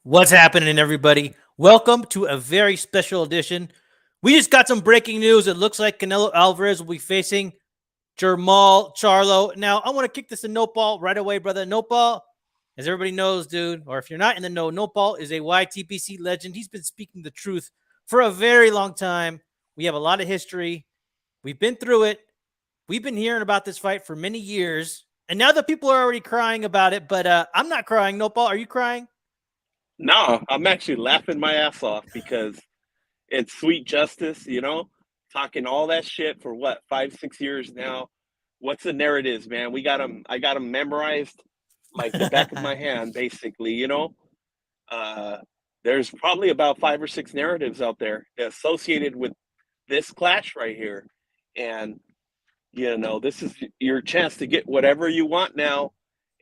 What's happening, everybody? Welcome to a very special edition. We just got some breaking news. It looks like Canelo Alvarez will be facing Jermal Charlo. Now, I want to kick this to Nopal right away, brother. Nopal, as everybody knows, dude, or if you're not in the know, Nopal is a YTPC legend. He's been speaking the truth for a very long time. We have a lot of history. We've been through it. We've been hearing about this fight for many years. And now the people are already crying about it, but I'm not crying. Nopal, are you crying? No, I'm actually laughing my ass off because it's sweet justice, talking all that shit for what, 5, 6 years now. What's the narratives, man? We got them. I got them memorized like the back of my hand, basically. Uh, there's probably about 5 or 6 narratives out there associated with this clash right here. And, this is your chance to get whatever you want now.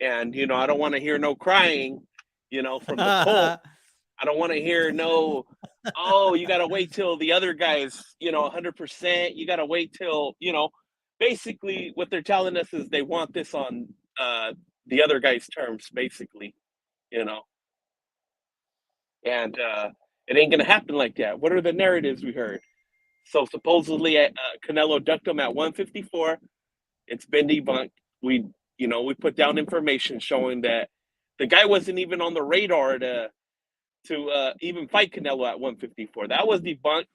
And, I don't want to hear no crying, from the cult. I don't want to hear no, oh, you got to wait till the other guy's, 100%. You got to wait till, basically what they're telling us is they want this on the other guy's terms, basically, you know, and it ain't going to happen like that. What are the narratives we heard? So supposedly Canelo ducked him at 154. It's been debunked. We put down information showing that the guy wasn't even on the radar to even fight Canelo at 154. That was debunked,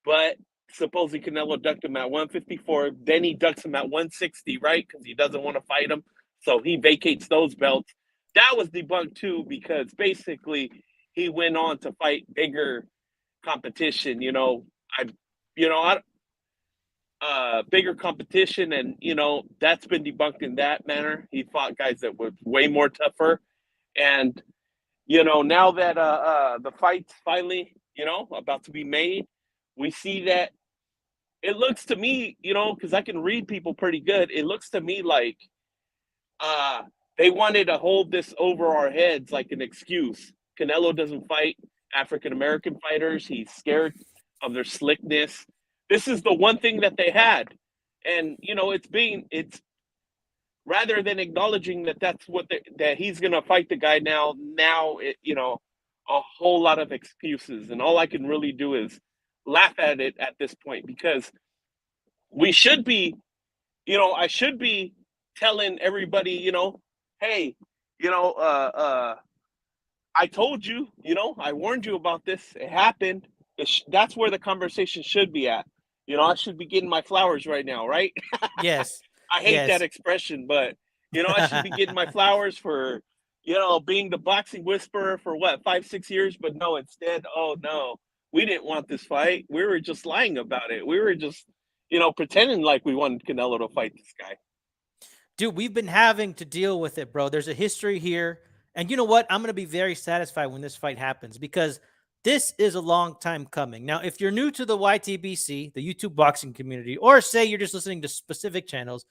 but supposedly Canelo ducked him at 154. Then he ducks him at 160, right? Because he doesn't want to fight him. So he vacates those belts. That was debunked too, because basically he went on to fight bigger competition. I bigger competition, and that's been debunked in that manner. He fought guys that were way more tougher, and now that the fight's finally, about to be made, we see that it looks to me, because I can read people pretty good, it looks to me like uh, they wanted to hold this over our heads like an excuse. Canelo doesn't fight African American fighters. He's scared of their slickness. This is the one thing that they had. And, it's rather than acknowledging that that's that he's going to fight the guy a whole lot of excuses, and all I can really do is laugh at it at this point, because we should be, I should be telling everybody, hey, you know uh I told you, I warned you about this, it happened. That's where the conversation should be at. I should be getting my flowers right now, right? Yes. I hate that Yes. expression, but I should be getting my flowers for, being the boxing whisperer for what, 5, 6 years. But no, instead, oh no, we didn't want this fight. We were just lying about it. We were just, pretending like we wanted Canelo to fight this guy. Dude, we've been having to deal with it, bro. There's a history here. And you know what? I'm going to be very satisfied when this fight happens because this is a long time coming. Now, if you're new to the YTBC, the YouTube boxing community, or say you're just listening to specific channels,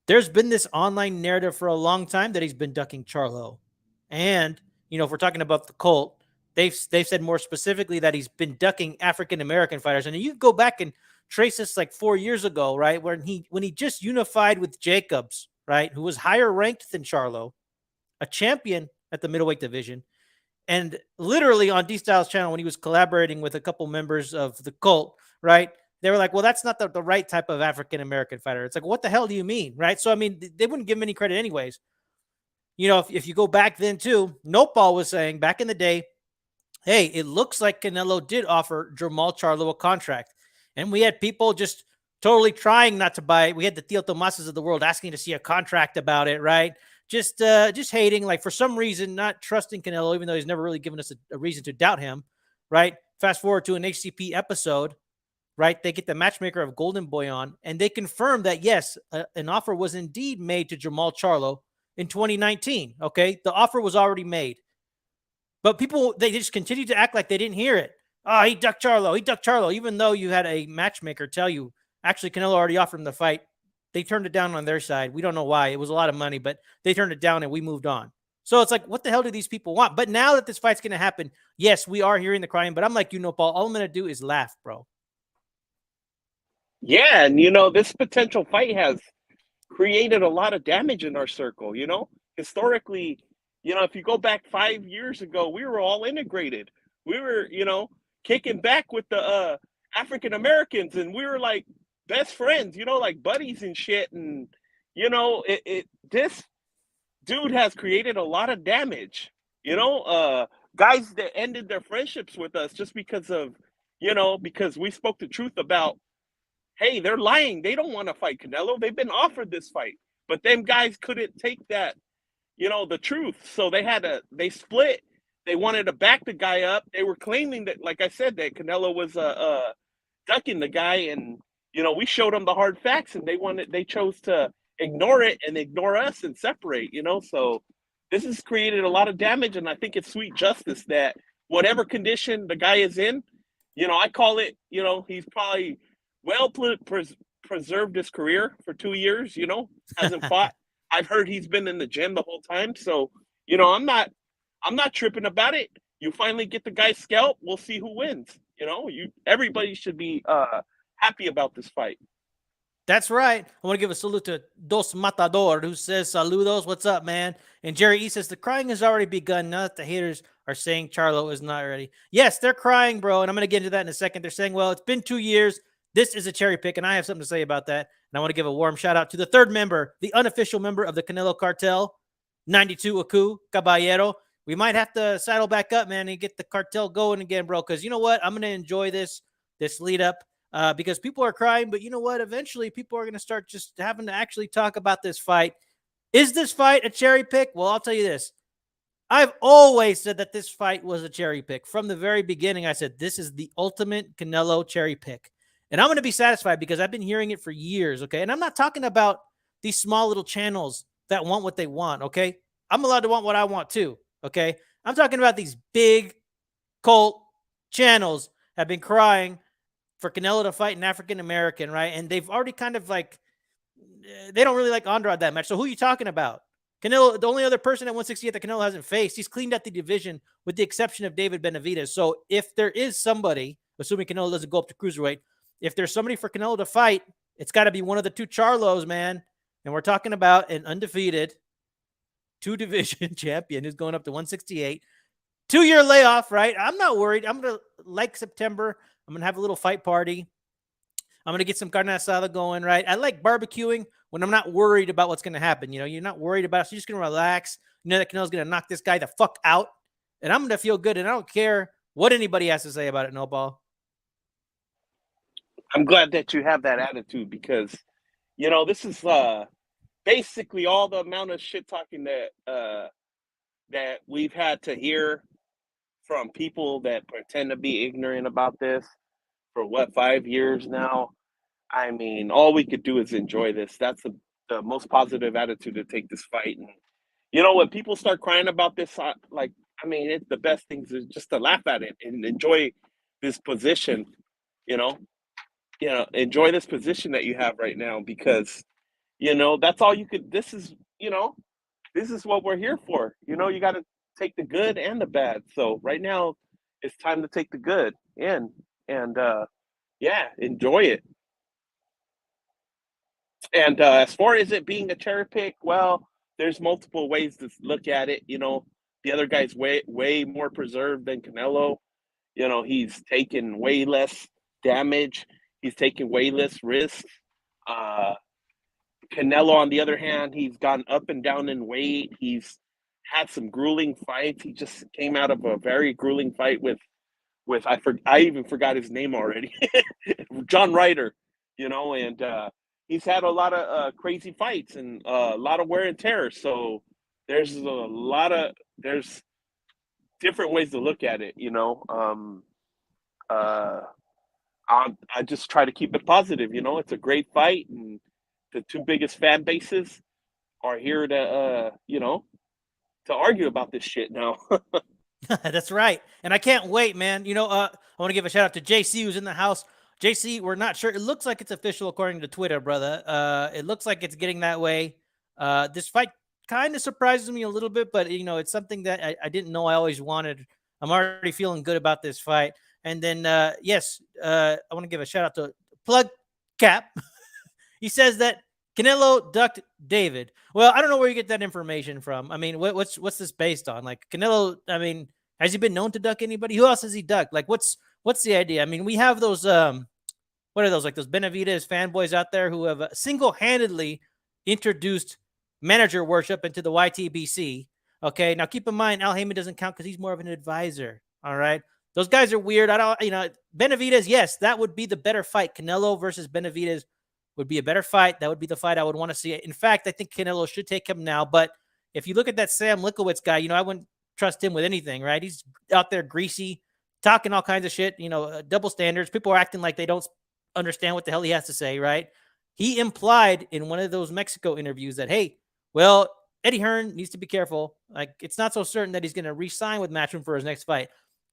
there's been this online narrative for a long time that he's been ducking Charlo. And, if we're talking about the cult, they've said more specifically that he's been ducking African American fighters. And you go back and trace this like 4 years ago, right? When he just unified with Jacobs, right, who was higher ranked than Charlo, a champion at the middleweight division. And literally on D Styles' channel, when he was collaborating with a couple members of the cult, right? They were like, well, that's not the right type of African American fighter. It's like, what the hell do you mean? Right. So, I mean, they wouldn't give him any credit, anyways. If you go back then, too, Nopal was saying back in the day, hey, it looks like Canelo did offer Jermal Charlo a contract. And we had people just totally trying not to buy it. We had the Theo Tomases of the world asking to see a contract about it, right? Just hating, like for some reason, not trusting Canelo, even though he's never really given us a reason to doubt him, right? Fast forward to an HCP episode, right? They get the matchmaker of Golden Boy on, and they confirm that, yes, an offer was indeed made to Jermal Charlo in 2019, okay? The offer was already made. But people, they just continue to act like they didn't hear it. Oh, he ducked Charlo. He ducked Charlo, even though you had a matchmaker tell you, actually, Canelo already offered him the fight. They turned it down on their side. We don't know why. It was a lot of money, but they turned it down and we moved on. So it's like, what the hell do these people want? But now that this fight's going to happen, yes, we are hearing the crying, but I'm like, Paul, all I'm going to do is laugh, bro. Yeah, and this potential fight has created a lot of damage in our circle. Historically, if you go back 5 years ago, we were all integrated. We were, kicking back with the African Americans, and we were like best friends, like buddies and shit. And this dude has created a lot of damage. Guys that ended their friendships with us just because of, because we spoke the truth about, hey, they're lying. They don't want to fight Canelo. They've been offered this fight, but them guys couldn't take that, the truth. So they split. They wanted to back the guy up. They were claiming that, like I said, that Canelo was ducking the guy, and we showed them the hard facts, and they chose to ignore it and ignore us and separate. So this has created a lot of damage, and I think it's sweet justice that whatever condition the guy is in, I call it, he's probably preserved his career for 2 years. Hasn't fought. I've heard he's been in the gym the whole time, so I'm not tripping about it. You finally get the guy's scalp, we'll see who wins. Everybody should be happy about this fight. That's right. I want to give a salute to Dos Matador, who says, saludos, what's up, man? And Jerry E says, the crying has already begun. Now that the haters are saying Charlo is not ready. Yes, they're crying, bro, and I'm going to get into that in a second. They're saying, well, it's been 2 years. This is a cherry pick, and I have something to say about that. And I want to give a warm shout-out to the third member, the unofficial member of the Canelo cartel, 92 Aku, Caballero. We might have to saddle back up, man, and get the cartel going again, bro, because you know what? I'm going to enjoy this lead up. Because people are crying, but you know what? Eventually, people are going to start just having to actually talk about this fight. Is this fight a cherry pick? Well, I'll tell you this. I've always said that this fight was a cherry pick. From the very beginning, I said this is the ultimate Canelo cherry pick. And I'm going to be satisfied because I've been hearing it for years, okay? And I'm not talking about these small little channels that want what they want, okay? I'm allowed to want what I want too, okay? I'm talking about these big cult channels have been crying for Canelo to fight an African American, right? And they've already kind of like, they don't really like Andrade that much. So who are you talking about? Canelo, the only other person at 168 that Canelo hasn't faced, he's cleaned up the division with the exception of David Benavidez. So if there is somebody, assuming Canelo doesn't go up to cruiserweight, if there's somebody for Canelo to fight, it's got to be one of the two Charlos, man. And we're talking about an undefeated two-division champion who's going up to 168. 2-year layoff, right? I'm not worried. I'm going to, like September, I'm going to have a little fight party. I'm going to get some carne asada going, right? I like barbecuing when I'm not worried about what's going to happen. You're not worried about it. So you're just going to relax. You know that Canelo's going to knock this guy the fuck out. And I'm going to feel good. And I don't care what anybody has to say about it, No Ball. I'm glad that you have that attitude because, this is basically all the amount of shit talking that we've had to hear from people that pretend to be ignorant about this for 5 years now. I mean, all we could do is enjoy this. That's the most positive attitude to take this fight. And when people start crying about this, it's the best thing is just to laugh at it and enjoy this position. Enjoy this position that you have right now because that's all you could. This is what we're here for. You got to take the good and the bad. So right now, it's time to take the good in and enjoy it. And as far as it being a cherry pick, well, there's multiple ways to look at it. The other guy's way more preserved than Canelo. He's taken way less damage. He's taken way less risks. Canelo, on the other hand, he's gone up and down in weight. He's had some grueling fights. He just came out of a very grueling fight with I even forgot his name already, John Ryder. And he's had a lot of crazy fights and a lot of wear and tear. So there's different ways to look at it. I just try to keep it positive. It's a great fight, and the two biggest fan bases are here to to argue about this shit now. That's right. And I can't wait, man. I want to give a shout out to JC who's in the house. JC, we're not sure. It looks like it's official according to Twitter, brother. It looks like it's getting that way. This fight kind of surprises me a little bit, but it's something that I didn't know I always wanted. I'm already feeling good about this fight. And then, yes, I want to give a shout out to Plug Cap. He says that Canelo ducked David. Well, I don't know where you get that information from. I mean, what's this based on? Like Canelo, I mean, has he been known to duck anybody? Who else has he ducked? Like what's the idea? I mean, we have those what are those, like those Benavidez fanboys out there who have single-handedly introduced manager worship into the YTBC. Okay, now keep in mind Al Heyman doesn't count because he's more of an advisor. All right, those guys are weird. I don't, Benavidez. Yes, that would be the better fight. Canelo versus Benavidez would be a better fight. That would be the fight I would want to see. In fact, I think Canelo should take him now. But if you look at that Sam Likowitz guy, I wouldn't trust him with anything, right? He's out there greasy, talking all kinds of shit, double standards. People are acting like they don't understand what the hell he has to say, right? He implied in one of those Mexico interviews that, hey, well, Eddie Hearn needs to be careful. Like, it's not so certain that he's going to re-sign with Matchroom for his next fight.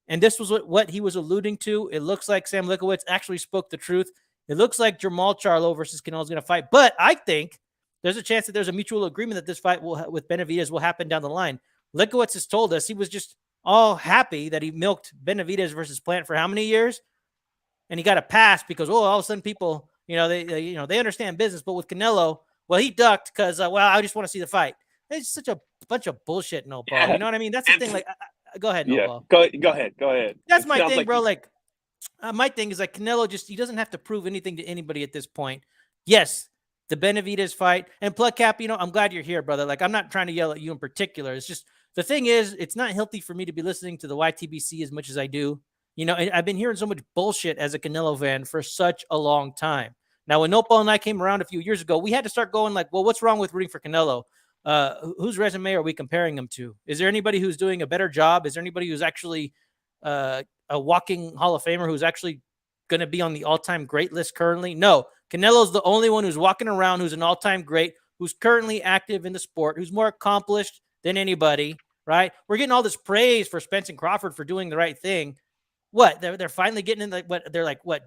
And this was what he was alluding to. It looks like Sam Likowitz actually spoke the truth. It looks like Jamal Charlo versus Canelo is going to fight. But I think there's a chance that there's a mutual agreement that this fight with Benavidez will happen down the line. Likowitz has told us he was just all happy that he milked Benavidez versus Plant for how many years? And he got a pass because, all of a sudden people, they understand business. But with Canelo, well, he ducked because, I just want to see the fight. It's such a bunch of bullshit, no ball. Yeah. You know what I mean? That's the thing. Like, go ahead, no Yeah, ball. go ahead. That's my thing, bro. Like, my thing is like Canelo he doesn't have to prove anything to anybody at this point. Yes, the Benavidez fight and Plug Cap, I'm glad you're here, brother. Like, I'm not trying to yell at you in particular. It's just the thing is, it's not healthy for me to be listening to the YTBC as much as I do. I've been hearing so much bullshit as a Canelo fan for such a long time. Now, when Nopal and I came around a few years ago, we had to start going like, well, what's wrong with rooting for Canelo? Whose resume are we comparing him to? Is there anybody who's doing a better job? Is there anybody who's actually a walking Hall of Famer who's actually going to be on the all-time great list currently? No. Canelo's the only one who's walking around who's an all-time great, who's currently active in the sport, who's more accomplished than anybody, right? We're getting all this praise for Spence and Crawford for doing the right thing. What? They're finally getting in they're like, what?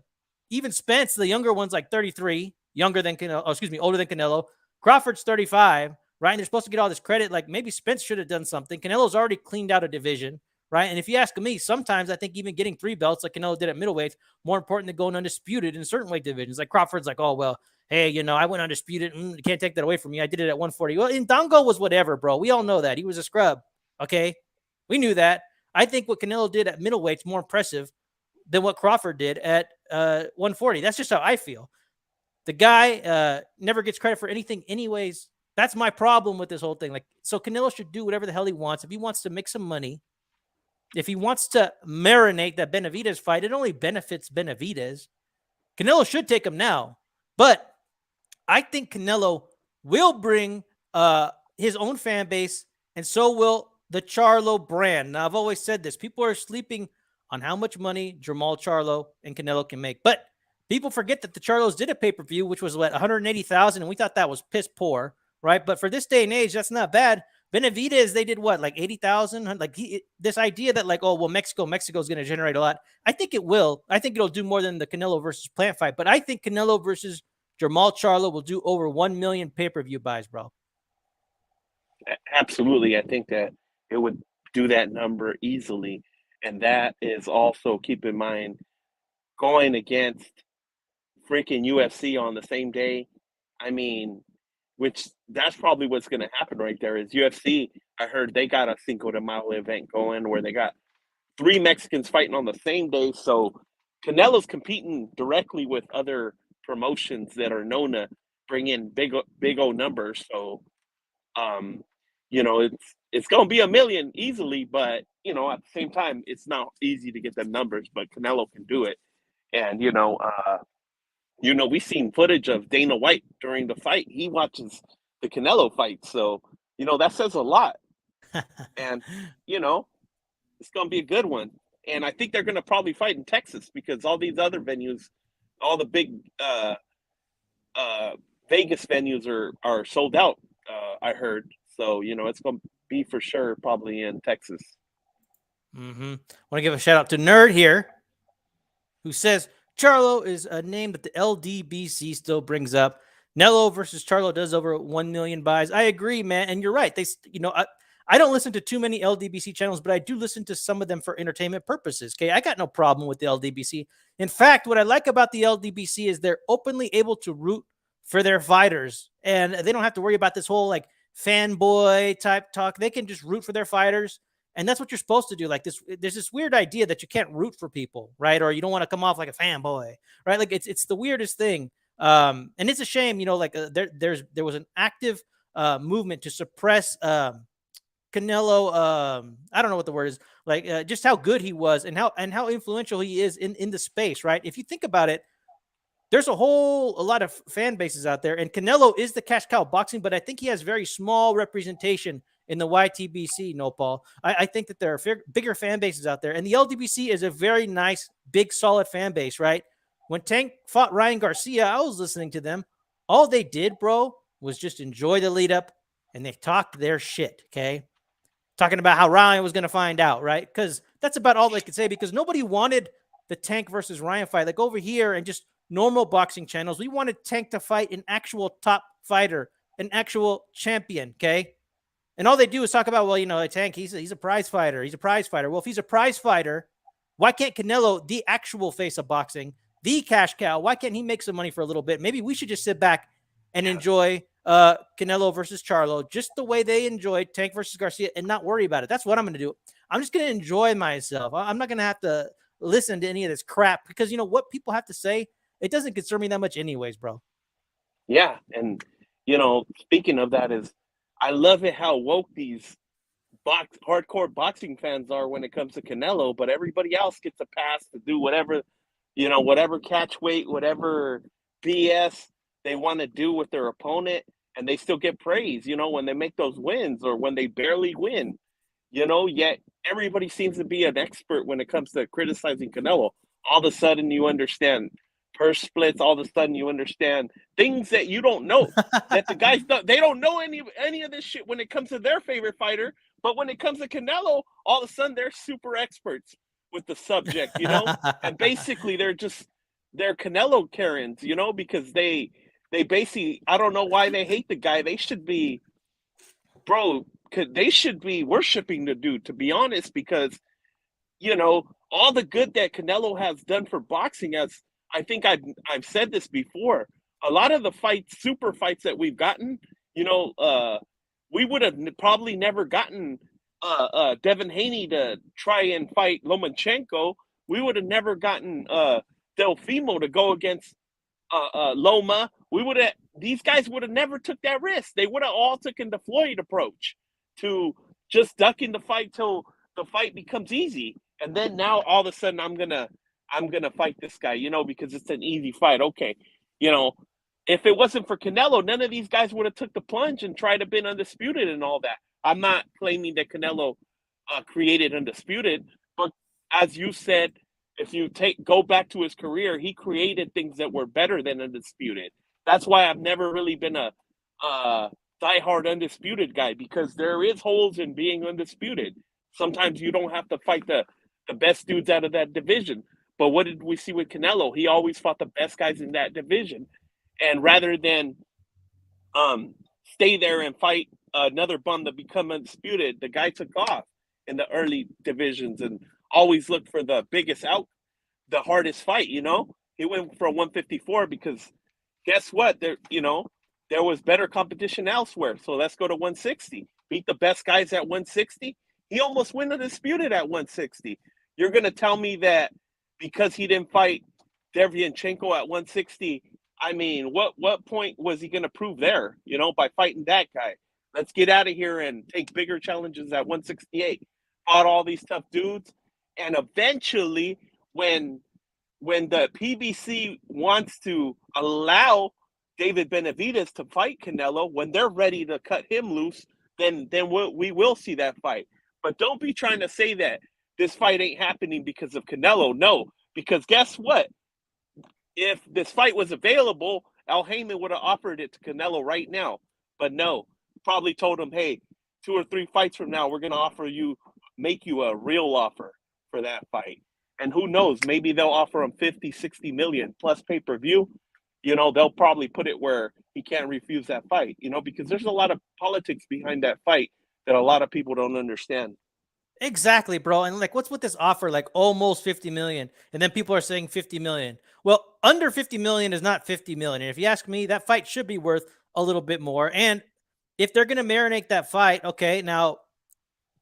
Even Spence, the younger one's like 33, older than Canelo. Crawford's 35, right? And they're supposed to get all this credit. Like, maybe Spence should have done something. Canelo's already cleaned out a division, right? And if you ask me, sometimes I think even getting 3 belts like Canelo did at middleweight, more important than going undisputed in certain weight divisions. Like Crawford's like, oh, well, hey, I went undisputed. You can't take that away from me. I did it at 140. Well, Indongo was whatever, bro. We all know that. He was a scrub, okay? We knew that. I think what Canelo did at middleweight's more impressive than what Crawford did at 140. That's just how I feel. The guy never gets credit for anything anyways. That's my problem with this whole thing. Like, so Canelo should do whatever the hell he wants. If he wants to make some money, if he wants to marinate that Benavidez fight, it only benefits Benavidez. Canelo should take him now. But I think Canelo will bring his own fan base, and so will the Charlo brand. Now, I've always said this. People are sleeping on how much money Jamal Charlo and Canelo can make. But people forget that the Charlos did a pay-per-view, which was, 180,000, and we thought that was piss poor, right? But for this day and age, that's not bad. Benavidez, they did what, like 80,000? Like, this idea that, like, oh, well, Mexico's going to generate a lot. I think it will. I think it'll do more than the Canelo versus Plant fight. But I think Canelo versus Jamal Charlo will do over 1 million pay-per-view buys, bro. Absolutely. I think that it would do that number easily. And that is also, keep in mind, going against freaking UFC on the same day. I mean, which that's probably what's going to happen right there is UFC. I heard they got a Cinco de Mayo event going where they got 3 Mexicans fighting on the same day. So Canelo's competing directly with other promotions that are known to bring in big old numbers. So, it's going to be 1 million easily, but, at the same time, it's not easy to get them numbers, but Canelo can do it. And, we've seen footage of Dana White during the fight. He watches the Canelo fight. So, that says a lot. And, it's going to be a good one. And I think they're going to probably fight in Texas because all these other venues, all the big Vegas venues are sold out, I heard. So, it's going to be for sure probably in Texas. Want to give a shout out to Nerd here, who says Charlo is a name that the LDBC still brings up. Nello versus Charlo does over 1 million buys. I agree, man. And you're right. They, I don't listen to too many LDBC channels, but I do listen to some of them for entertainment purposes. Okay. I got no problem with the LDBC. In fact, what I like about the LDBC is they're openly able to root for their fighters, and they don't have to worry about this whole like fanboy type talk. They can just root for their fighters, and that's what you're supposed to do. Like this, there's this weird idea that you can't root for people, right? Or you don't want to come off like a fanboy, right? Like it's the weirdest thing. And it's a shame, like there was an active movement to suppress Canelo. I don't know what the word is, like just how good he was and how influential he is in the space, right? If you think about it, there's a lot of fan bases out there, and Canelo is the cash cow of boxing, but I think he has very small representation in the YTBC. No, Paul, I think that there are bigger fan bases out there, and the LDBC is a very nice, big, solid fan base, right? When Tank fought Ryan Garcia, I was listening to them. All they did, bro, was just enjoy the lead up, and they talked their shit. Okay, talking about how Ryan was going to find out, right? Because that's about all they could say, because nobody wanted the Tank versus Ryan fight. Like over here and just normal boxing channels, we wanted Tank to fight an actual top fighter, an actual champion, okay? And all they do is talk about, well, Tank, he's a prize fighter. He's a prize fighter. Well, if he's a prize fighter, why can't Canelo, the actual face of boxing, the cash cow, why can't he make some money for a little bit? Maybe we should just sit back and enjoy Canelo versus Charlo just the way they enjoyed Tank versus Garcia and not worry about it. That's what I'm going to do. I'm just going to enjoy myself. I'm not going to have to listen to any of this crap, because what people have to say, it doesn't concern me that much anyways, bro. Yeah, and speaking of that, is I love it how woke these hardcore boxing fans are when it comes to Canelo, but everybody else gets a pass to do whatever, whatever catch weight, whatever BS they want to do with their opponent, and they still get praise, when they make those wins or when they barely win, yet everybody seems to be an expert when it comes to criticizing Canelo. All of a sudden you understand purse splits, all of a sudden you understand things that you don't know, that the guys they don't know any of this shit when it comes to their favorite fighter, but when it comes to Canelo, all of a sudden they're super experts with the subject, and basically they're Canelo Karens, because they basically, I don't know why they hate the guy. They should be, bro, they should be worshiping the dude, to be honest, because all the good that Canelo has done for boxing, as I think I've said this before, a lot of the super fights that we've gotten, we would have probably never gotten Devin Haney to try and fight Lomachenko. We would have never gotten Delfimo to go against Loma. These guys would have never took that risk. They would have all taken the Floyd approach to just ducking the fight till the fight becomes easy. And then now all of a sudden I'm gonna fight this guy, because it's an easy fight. Okay, if it wasn't for Canelo, none of these guys would have took the plunge and tried to been undisputed and all that. I'm not claiming that Canelo created undisputed, but as you said, if you go back to his career, he created things that were better than undisputed. That's why I've never really been a diehard undisputed guy, because there is holes in being undisputed. Sometimes you don't have to fight the best dudes out of that division. But what did we see with Canelo? He always fought the best guys in that division. And rather than stay there and fight another bum to become undisputed, the guy took off in the early divisions and always looked for the hardest fight, He went for 154 because guess what? There was better competition elsewhere. So let's go to 160. Beat the best guys at 160. He almost won undisputed at 160. You're going to tell me that because he didn't fight Derevyanchenko at 160, I mean, what point was he going to prove there, by fighting that guy? Let's get out of here and take bigger challenges at 168. Fought all these tough dudes. And eventually, when the PBC wants to allow David Benavidez to fight Canelo, when they're ready to cut him loose, then we will see that fight. But don't be trying to say that this fight ain't happening because of Canelo. No, because guess what? If this fight was available, Al Heyman would have offered it to Canelo right now. But no, probably told him, hey, 2 or 3 fights from now, we're going to make you a real offer for that fight. And who knows, maybe they'll offer him 50, 60 million plus pay-per-view. They'll probably put it where he can't refuse that fight, because there's a lot of politics behind that fight that a lot of people don't understand. Exactly, bro. And like, what's with this offer? Like almost 50 million. And then people are saying 50 million. Well, under 50 million is not 50 million. And if you ask me, that fight should be worth a little bit more. And if they're going to marinate that fight, okay, now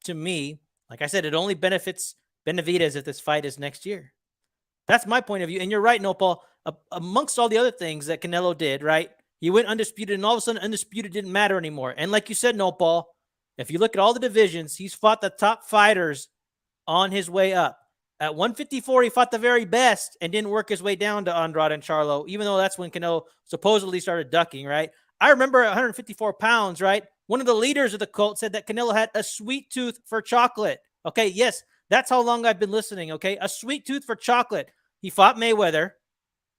to me, like I said, it only benefits Benavidez if this fight is next year. That's my point of view. And you're right, Nopal. Amongst all the other things that Canelo did, right? He went undisputed, and all of a sudden, undisputed didn't matter anymore. And like you said, Nopal, if you look at all the divisions, he's fought the top fighters on his way up. At 154, he fought the very best and didn't work his way down to Andrade and Charlo, even though that's when Canelo supposedly started ducking, right? I remember at 154 pounds, right? One of the leaders of the cult said that Canelo had a sweet tooth for chocolate. Okay, yes, that's how long I've been listening, okay? A sweet tooth for chocolate. He fought Mayweather.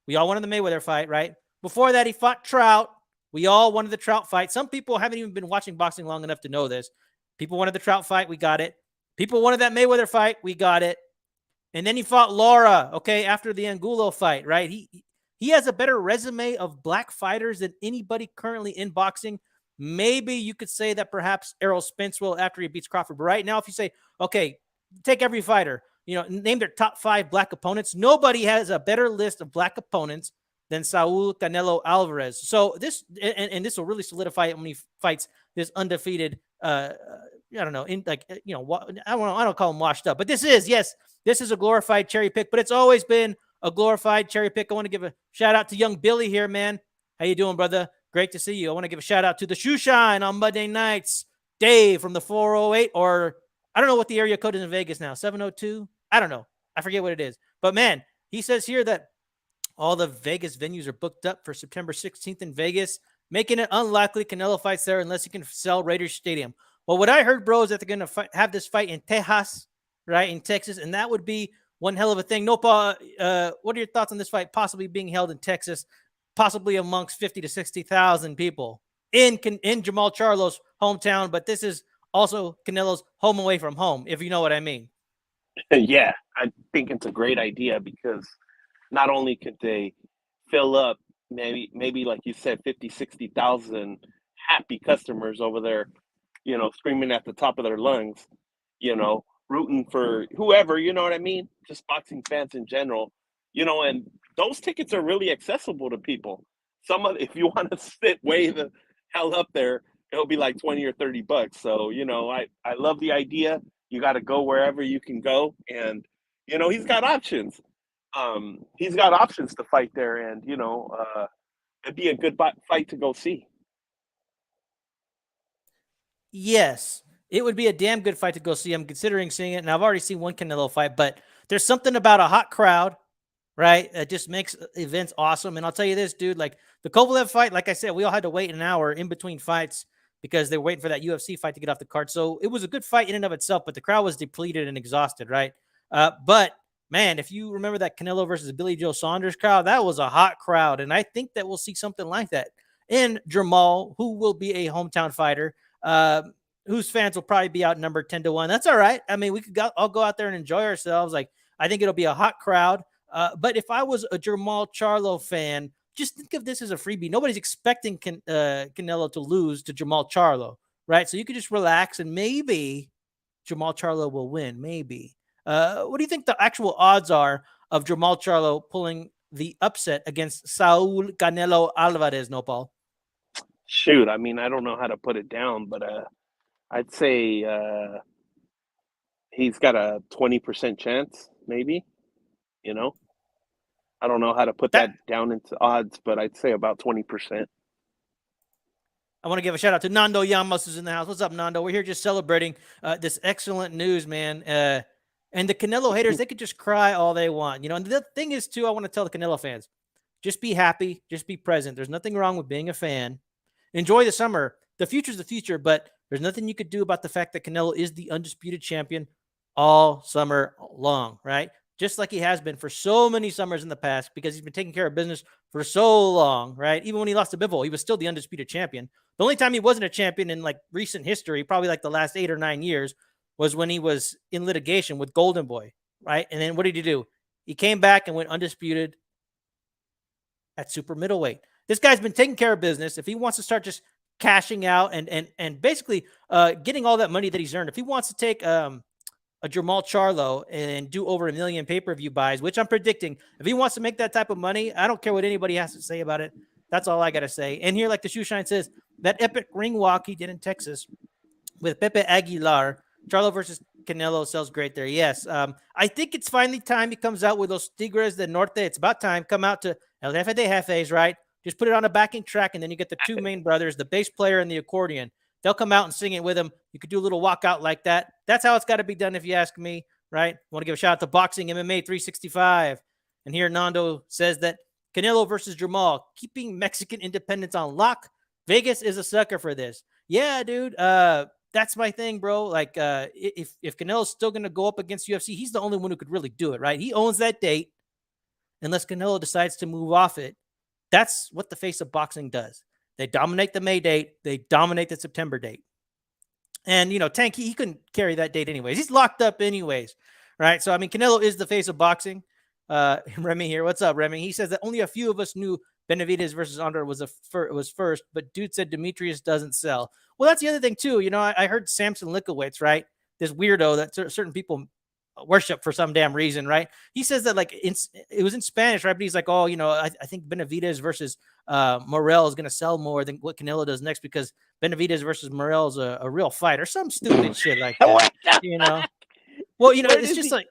We all wanted the Mayweather fight, right? Before that, he fought Trout. We all wanted the Trout fight. Some people haven't even been watching boxing long enough to know this. People wanted the Trout fight. We got it. People wanted that Mayweather fight. We got it. And then he fought Laura, okay, after the Angulo fight, right? He has a better resume of black fighters than anybody currently in boxing. Maybe you could say that perhaps Errol Spence will after he beats Crawford. But right now, if you say, okay, take every fighter, name their top 5 black opponents, nobody has a better list of black opponents than Saul Canelo Alvarez. So this, and this will really solidify it when he fights this undefeated, I don't know, I don't call him washed up, but this is a glorified cherry pick, but it's always been a glorified cherry pick. I want to give a shout out to young Billy here, man. How you doing, brother? Great to see you. I want to give a shout out to the Shoe Shine on Monday nights. Dave from the 408, or I don't know what the area code is in Vegas now, 702? I don't know. I forget what it is. But man, he says here that all the Vegas venues are booked up for September 16th in Vegas, making it unlikely Canelo fights there unless he can sell Raiders Stadium. Well, what I heard, bro, is that they're going to have this fight in Tejas, right, in Texas, and that would be one hell of a thing. Nopa, what are your thoughts on this fight possibly being held in Texas, possibly amongst 50 to 60,000 people in Jamal Charlo's hometown, but this is also Canelo's home away from home, if you know what I mean. Yeah, I think it's a great idea because not only could they fill up maybe like you said 50, 60,000 happy customers over there, screaming at the top of their lungs, rooting for whoever, you know what I mean? Just boxing fans in general, and those tickets are really accessible to people. If you want to sit way the hell up there, it'll be like 20 or 30 bucks. So, I love the idea. You got to go wherever you can go. And, he's got options. He's got options to fight there. And, it'd be a good fight to go see. Yes, it would be a damn good fight to go see. I'm considering seeing it, and I've already seen one Canelo fight, but there's something about a hot crowd, right? That just makes events awesome. And I'll tell you this, dude, like the Kovalev fight, like I said, we all had to wait an hour in between fights because they were waiting for that UFC fight to get off the card. So it was a good fight in and of itself, but the crowd was depleted and exhausted, right? But man, if you remember that Canelo versus Billy Joe Saunders crowd, that was a hot crowd. And I think that we'll see something like that in Jamal, who will be a hometown fighter, whose fans will probably be outnumbered 10-1. That's all right. I mean, we could all go out there and enjoy ourselves. Like, I think it'll be a hot crowd. But if I was a Jamal Charlo fan, just think of this as a freebie. Nobody's expecting Canelo to lose to Jamal Charlo, right? So you could just relax and maybe Jamal Charlo will win. Maybe. What do you think the actual odds are of Jamal Charlo pulling the upset against Saul Canelo Alvarez, Nopal? Shoot, I mean, I don't know how to put it down, but I'd say he's got a 20% chance, maybe. I don't know how to put that down into odds, but I'd say about 20%. I want to give a shout out to Nando Llamas, who's in the house. What's up, Nando? We're here just celebrating this excellent news, man. And the Canelo haters, they could just cry all they want. And the thing is, too, I want to tell the Canelo fans, just be happy, just be present. There's nothing wrong with being a fan. Enjoy the summer. The future's the future, but there's nothing you could do about the fact that Canelo is the undisputed champion all summer long, right? Just like he has been for so many summers in the past, because he's been taking care of business for so long, right? Even when he lost to Bivol, he was still the undisputed champion. The only time he wasn't a champion in like recent history, probably like the last 8 or 9 years, was when he was in litigation with Golden Boy, right? And then what did he do? He came back and went undisputed at super middleweight. This guy's been taking care of business. If he wants to start just cashing out and basically getting all that money that he's earned, if he wants to take a Jamal Charlo and do over 1 million pay-per-view buys, which I'm predicting. If he wants to make that type of money, I don't care what anybody has to say about it. That's all I got to say. And here, like the shoe shine says, that epic ring walk he did in Texas with Pepe Aguilar, Charlo versus Canelo sells great there. Yes. I think it's finally time he comes out with those Tigres del Norte. It's about time. Come out to El Jefe de Jefes, right? Just put it on a backing track, and then you get the two main brothers, the bass player and the accordion. They'll come out and sing it with him. You could do a little walkout like that. That's how it's got to be done, if you ask me, right? I want to give a shout out to Boxing MMA 365. And here Nando says that Canelo versus Jamal, keeping Mexican independence on lock. Vegas is a sucker for this. Yeah, dude. That's my thing, bro. Like, if Canelo's still going to go up against UFC, he's the only one who could really do it, right? He owns that date unless Canelo decides to move off it. That's what the face of boxing does. They dominate the May date. They dominate the September date. And, Tank, he couldn't carry that date anyways. He's locked up anyways, right? So, I mean, Canelo is the face of boxing. Remy here. What's up, Remy? He says that only a few of us knew Benavidez versus Andre was first, but dude said Demetrius doesn't sell. Well, that's the other thing, too. I heard Samson Likowitz, right? This weirdo that certain people worship for some damn reason, right? He says that, like, it was in Spanish, right? But he's like, oh, I think Benavidez versus Morel is going to sell more than what Canelo does next because Benavidez versus Morel is a real fight or some stupid shit like that, Well, it's just like,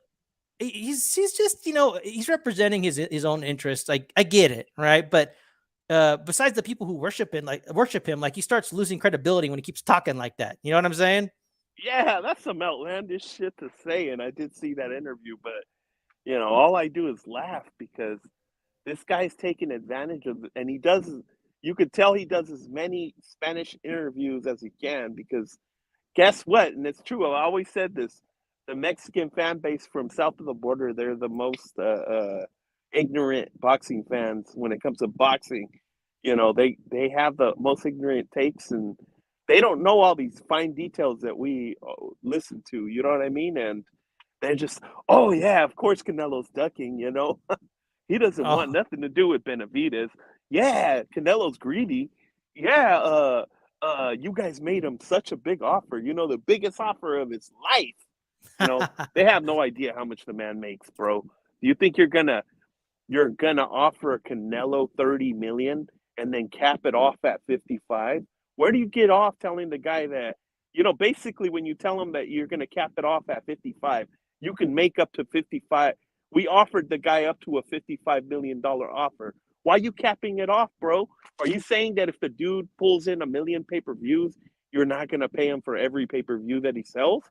he's just, he's representing his own interests. Like, I get it, right? But besides the people who worship him, like he starts losing credibility when he keeps talking like that. You know what I'm saying? Yeah, that's some outlandish shit to say, and I did see that interview, but all I do is laugh because this guy's taking advantage of it, and you could tell he does as many Spanish interviews as he can because guess what? And it's true. I always said this. The Mexican fan base from south of the border, they're the most ignorant boxing fans when it comes to boxing. They have the most ignorant takes, and they don't know all these fine details that we listen to. You know what I mean? And they're just, oh yeah, of course Canelo's ducking. He doesn't want nothing to do with Benavidez. Yeah, Canelo's greedy. Yeah, you guys made him such a big offer. The biggest offer of his life. They have no idea how much the man makes, bro. Do you think you're gonna offer Canelo 30 million and then cap it off at 55? Where do you get off telling the guy that, basically when you tell him that you're gonna cap it off at 55, you can make up to 55. We offered the guy up to a $55 million offer. Why are you capping it off, bro? Are you saying that if the dude pulls in 1 million pay-per-views, you're not gonna pay him for every pay-per-view that he sells?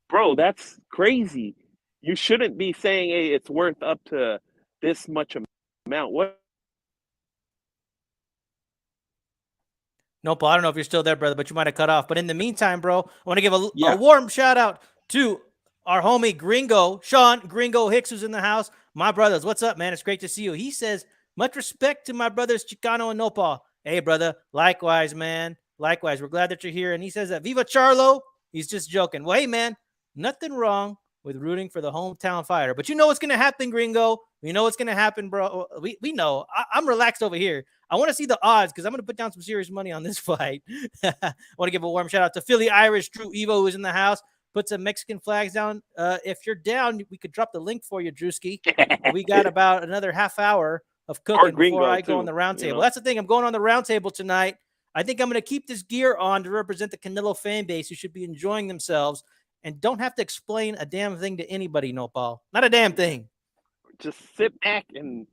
Bro, that's crazy. You shouldn't be saying, hey, it's worth up to this much amount. What? Nope, I don't know if you're still there, brother, but you might have cut off. But in the meantime, bro, I want to give a warm shout out to our homie Gringo, Sean Gringo Hicks, who's in the house. My brothers, what's up, man? It's great to see you. He says, much respect to my brothers Chicano and Nopal. Hey, brother, likewise, man. Likewise, we're glad that you're here. And he says that Viva Charlo. He's just joking. Well, hey, man, nothing wrong with rooting for the hometown fighter. But you know what's going to happen, Gringo. We know what's going to happen, bro. We know. I'm relaxed over here. I want to see the odds because I'm going to put down some serious money on this fight. I want to give a warm shout out to Philly Irish Drew Evo, who's in the house. Put some Mexican flags down. If you're down, we could drop the link for you, Drewski. We got about another half hour of cooking before I go on the roundtable. That's the thing. I'm going on the roundtable tonight. I think I'm going to keep this gear on to represent the Canelo fan base who should be enjoying themselves and don't have to explain a damn thing to anybody, Nopal. Not a damn thing. Just sit back and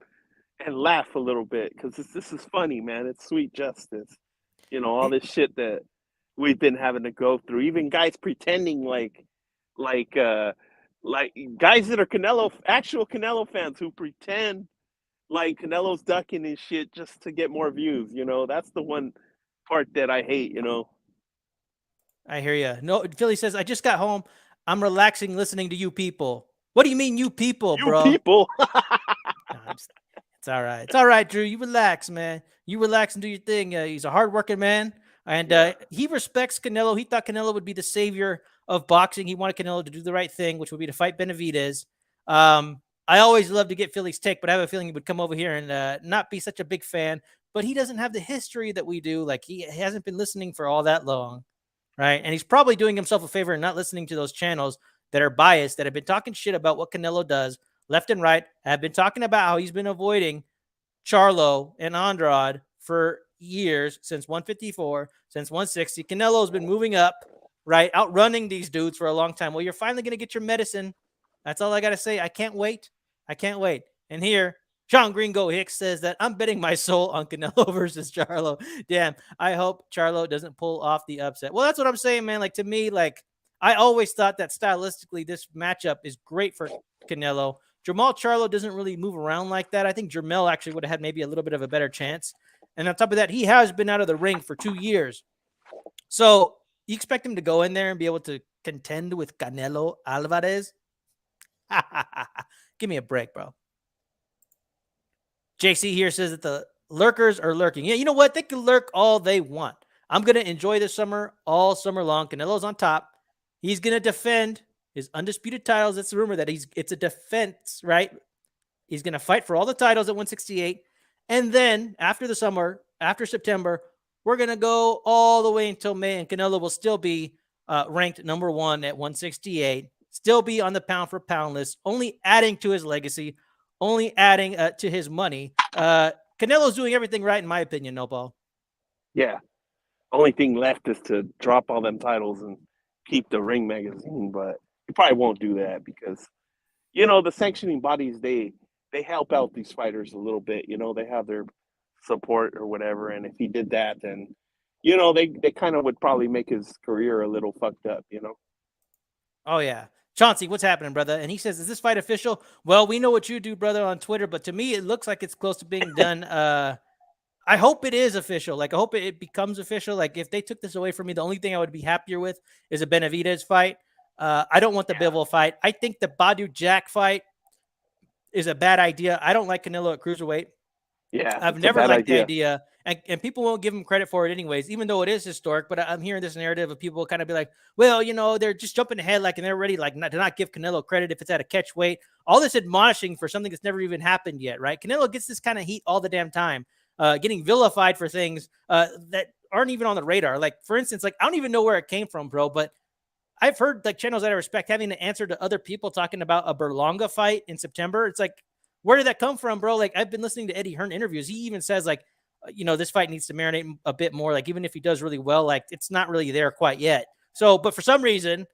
laugh a little bit because this is funny, man. It's sweet justice. All this shit that we've been having to go through. Even guys pretending like guys that are actual Canelo fans who pretend like Canelo's ducking and shit just to get more views. That's the one part that I hate. I hear you. No, Philly says, I just got home. I'm relaxing listening to you people. What do you mean, you people, bro? You people. No, it's all right. It's all right, Drew. You relax, man. You relax and do your thing. He's a hardworking man, and he respects Canelo. He thought Canelo would be the savior of boxing. He wanted Canelo to do the right thing, which would be to fight Benavidez. I always love to get Philly's take, but I have a feeling he would come over here and not be such a big fan. But he doesn't have the history that we do. Like, he hasn't been listening for all that long. Right. And he's probably doing himself a favor and not listening to those channels that are biased, that have been talking shit about what Canelo does left and right, have been talking about how he's been avoiding Charlo and Andrade for years, since 154, since 160. Canelo's been moving up, right? Outrunning these dudes for a long time. Well, you're finally going to get your medicine. That's all I got to say. I can't wait. I can't wait. And here, Sean Gringo Hicks says that I'm betting my soul on Canelo versus Charlo. Damn, I hope Charlo doesn't pull off the upset. Well, that's what I'm saying, man. Like, to me, like, I always thought that stylistically this matchup is great for Canelo. Jamal Charlo doesn't really move around like that. I think Jermell actually would have had maybe a little bit of a better chance. And on top of that, he has been out of the ring for 2 years. So you expect him to go in there and be able to contend with Canelo Alvarez? Give me a break, bro. JC here says that the lurkers are lurking. Yeah, you know what? They can lurk all they want. I'm going to enjoy this summer all summer long. Canelo's on top. He's going to defend his undisputed titles. It's a rumor that it's a defense, right? He's going to fight for all the titles at 168. And then after the summer, after September, we're going to go all the way until May, and Canelo will still be ranked number 1 at 168, still be on the pound for pound list, only adding to his legacy, only adding to his money. Canelo's doing everything right, in my opinion, No Ball. Yeah. Only thing left is to drop all them titles and keep the Ring magazine, but he probably won't do that because, you know, the sanctioning bodies, they help out these fighters a little bit. You know, they have their support or whatever, and if he did that, then, you know, they kind of would probably make his career a little fucked up, you know? Oh, yeah. Chauncey, what's happening, brother? And he says, is this fight official? Well, we know what you do, brother, on Twitter, but to me, it looks like it's close to being done. I hope it is official. Like, I hope it becomes official. Like, if they took this away from me, the only thing I would be happier with is a Benavidez fight. I don't want the Bivol fight. I think the Badu Jack fight is a bad idea. I don't like Canelo at cruiserweight. Yeah, I've it's a never bad liked the idea. idea, and people won't give him credit for it anyways, even though it is historic. But I'm hearing this narrative of people kind of be like, well, you know, they're just jumping ahead, like, and they're ready, like, to not give Canelo credit if it's at a catch weight. All this admonishing for something that's never even happened yet, right? Canelo gets this kind of heat all the damn time, getting vilified for things that aren't even on the radar. Like, for instance, like, I don't even know where it came from, bro, but I've heard, like, channels that I respect having to answer to other people talking about a Berlanga fight in September. It's like, where did that come from, bro? Like, I've been listening to Eddie Hearn interviews. He even says, like, you know, this fight needs to marinate a bit more. Like, even if he does really well, like, it's not really there quite yet. So, but for some reason,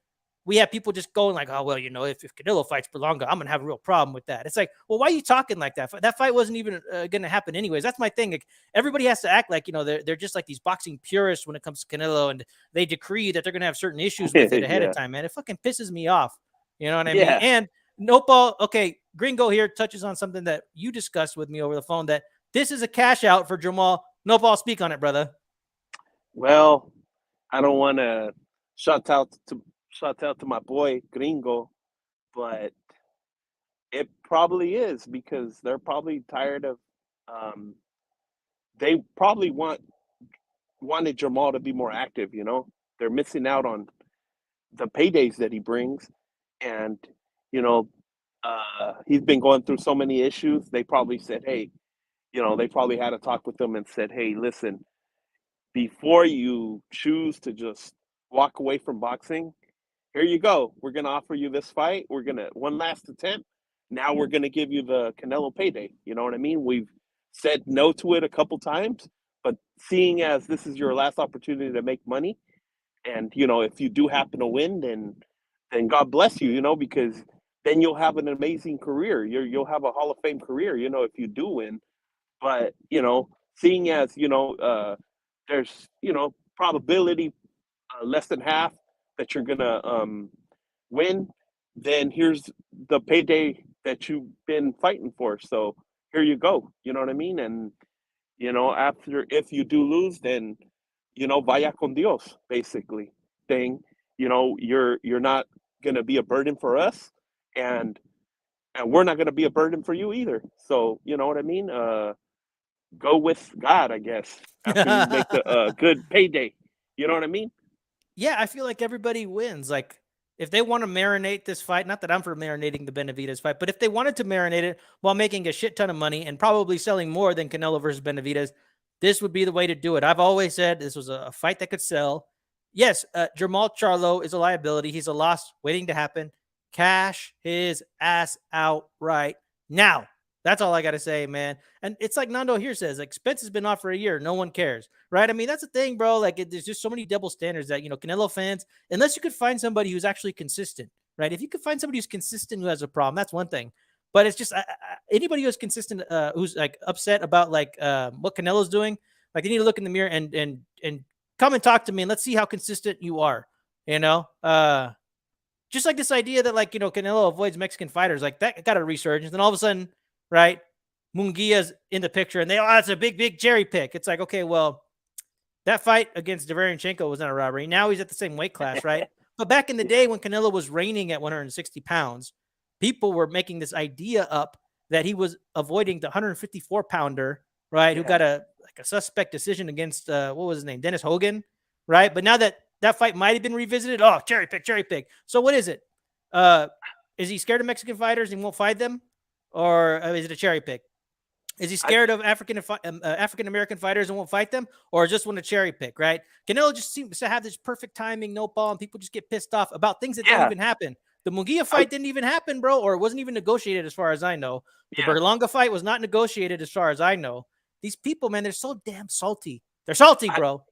we have people just going like, oh, well, you know, if Canelo fights Berlanga, I'm going to have a real problem with that. It's like, well, why are you talking like that? That fight wasn't even going to happen anyways. That's my thing. Like, everybody has to act like, you know, they're just like these boxing purists when it comes to Canelo, and they decree that they're going to have certain issues with it ahead of time, man. It fucking pisses me off. You know what I mean? And Nopal, okay, Gringo here touches on something that you discussed with me over the phone, that this is a cash out for Jamal. Nopal, speak on it, brother. Well, I don't want to shout out to my boy Gringo, but it probably is because they're probably tired of. They probably wanted Jamal to be more active. You know, they're missing out on the paydays that he brings, and you know, he's been going through so many issues. They probably said, hey, you know, they probably had a talk with him and said, hey, listen, before you choose to just walk away from boxing, here you go. We're going to offer you this fight. We're going to one last attempt. Now we're going to give you the Canelo payday. You know what I mean? We've said no to it a couple times, but seeing as this is your last opportunity to make money, and you know, if you do happen to win, then God bless you, you know, because then you'll have an amazing career. You'll have a Hall of Fame career, you know, if you do win. But you know, seeing as you know, there's you know probability less than half that you're gonna win, then here's the payday that you've been fighting for. So here you go. You know what I mean? And you know, after if you do lose, then you know, vaya con Dios, basically. Thing, you know, you're not gonna be a burden for us, and we're not gonna be a burden for you either. So you know what I mean? Go with God, I guess. After you make the good payday, you know what I mean? Yeah, I feel like everybody wins. Like, if they want to marinate this fight, not that I'm for marinating the Benavidez fight, but if they wanted to marinate it while making a shit ton of money and probably selling more than Canelo versus Benavidez, this would be the way to do it. I've always said this was a fight that could sell. Yes, Jamal Charlo is a liability. He's a loss waiting to happen. cash his ass out right now. That's all I got to say, man. And it's like Nando here says, like, Spence has been off for a year. No one cares, right? I mean, that's the thing, bro. Like, there's just so many double standards that, Canelo fans, unless you could find somebody who's actually consistent, right? If you could find somebody who's consistent who has a problem, that's one thing. But it's just anybody who's consistent, who's like upset about like what Canelo's doing, like they need to look in the mirror and come and talk to me and let's see how consistent you are. Just like this idea that like Canelo avoids Mexican fighters, like that got a resurgence. Then all of a sudden, right, Munguia's in the picture, and it's a big cherry pick. It's like, okay, well, that fight against Deverenchenko was not a robbery. Now he's at the same weight class, right? But back in the day when Canelo was reigning at 160 pounds, people were making this idea up that he was avoiding the 154 pounder, right? Who got a suspect decision against what was his name, Dennis Hogan, right? But now that fight might have been revisited, cherry pick. So what is it? Is he scared of Mexican fighters and won't fight them, or is it a cherry pick? Is he scared of African American fighters and won't fight them, or just want to cherry pick? Right? Canelo just seems to have this perfect timing, no ball, and people just get pissed off about things that didn't even happen. The Munguia fight didn't even happen, bro, or it wasn't even negotiated as far as I know. The Berlanga fight was not negotiated as far as I know. These people, man, they're so damn salty. They're salty, bro.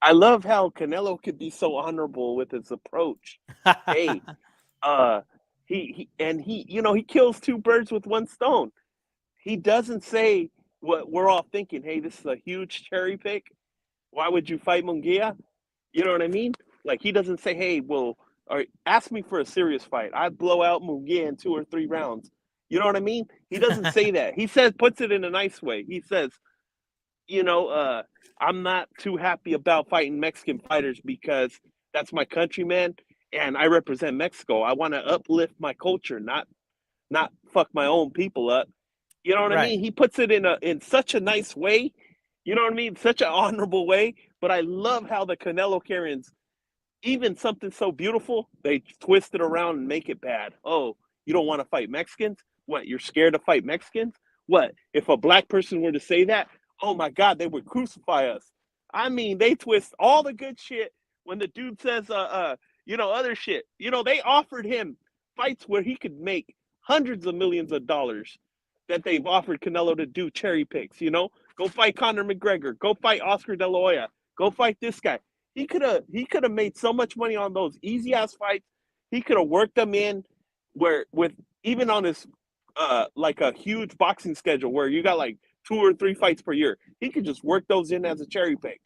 I love how Canelo could be so honorable with his approach. Hey, he kills two birds with one stone. He doesn't say what we're all thinking. Hey, this is a huge cherry pick. Why would you fight Munguia? You know what I mean? Like, he doesn't say, hey, well, ask me for a serious fight. I'd blow out Munguia in 2 or 3 rounds. You know what I mean? He doesn't say that. He puts it in a nice way. He says, I'm not too happy about fighting Mexican fighters because that's my countryman and I represent Mexico. I want to uplift my culture, not fuck my own people up. You know what I mean? He puts it in such a nice way. You know what I mean? Such an honorable way. But I love how the Canelo Karens, even something so beautiful, they twist it around and make it bad. Oh, you don't want to fight Mexicans? What, you're scared to fight Mexicans? What, if a black person were to say that? Oh my God, they would crucify us. I mean, they twist all the good shit when the dude says, other shit. They offered him fights where he could make hundreds of millions of dollars that they've offered Canelo to do cherry picks, Go fight Conor McGregor. Go fight Oscar De La Hoya. Go fight this guy. He could have made so much money on those easy ass fights. He could have worked them in even on his like a huge boxing schedule where you got like 2 or 3 fights per year. He could just work those in as a cherry pick.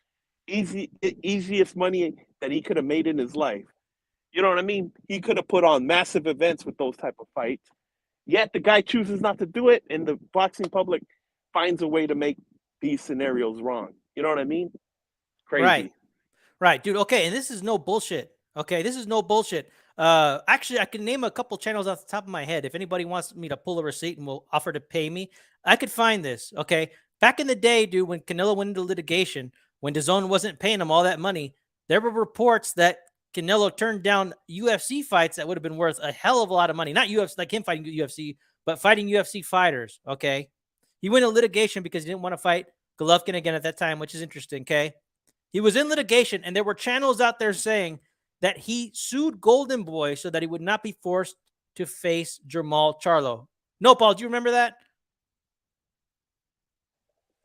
Easiest money that he could have made in his life. You know what I mean? He could have put on massive events with those type of fights. Yet the guy chooses not to do it, and the boxing public finds a way to make these scenarios wrong. You know what I mean? Crazy. Right, dude. Okay, and this is no bullshit. Okay, this is no bullshit. Actually, I can name a couple channels off the top of my head. If anybody wants me to pull a receipt and will offer to pay me, I could find this. Okay, back in the day, dude, when Canelo went into litigation, when DAZN wasn't paying him all that money, there were reports that Canelo turned down UFC fights that would have been worth a hell of a lot of money. Not UFC, like him fighting UFC, but fighting UFC fighters. Okay, he went into litigation because he didn't want to fight Golovkin again at that time, which is interesting. Okay, he was in litigation, and there were channels out there saying that he sued Golden Boy so that he would not be forced to face Jermall Charlo. No, Paul, do you remember that?